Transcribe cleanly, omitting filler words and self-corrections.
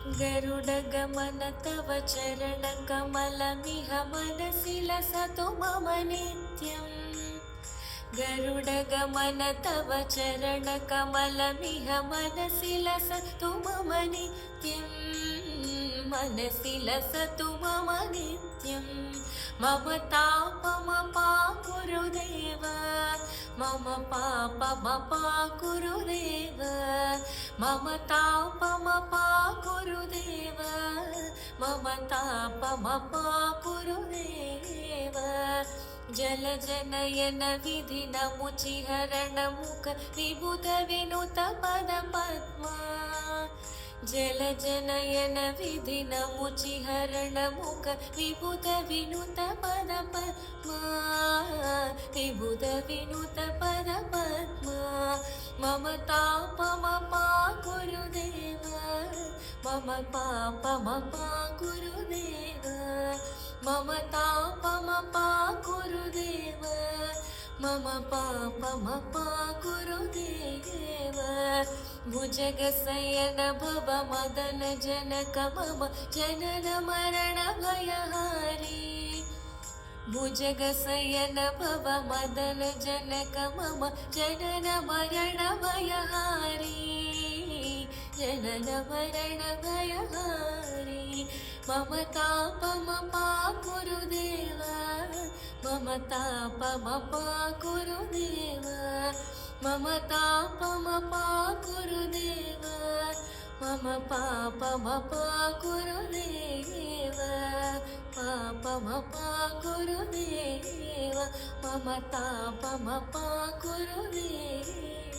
गरुडगमन तव चरणकमलमिह मनसि लसतु मम नित्यम्। गरुडगमन तव चरणकमलमिह मनसि लसतु मम नित्यम्। मनसि लसतु मम नित्यम्। मम तापमपाकुरु देव, मम पापमपाकुरु देव। मम तापमपाकुरु देव, मम तापमपाकुरु देव। जलजनयन विधिनमुचिहरण मुख विबुध विनुत पदपद्मा। जलजनयन विधिनमुचिहरण मुख विबुध विनुत पदपद्मा। विबुध विनुत पदपद्मा। मम तापमपाकुरु देव, मम पापमपाकुरु देव। मम तापमपाकुरु देव, मम पापमपाकुरु देव। भुजगशयन भव मदन जनक मम जनन मरण भयहारी। भुजगशयन भव मदन जनक मम जनन मरण भयहारी। जनन मरण भयहारी। मम तापमपाकुरु देव, मम तापमपाकुरु देव। मम तापमपाकुरु देव, मम पापमपाकुरु देव। पापमपाकुरु देव, मम तापमपाकुरु देव।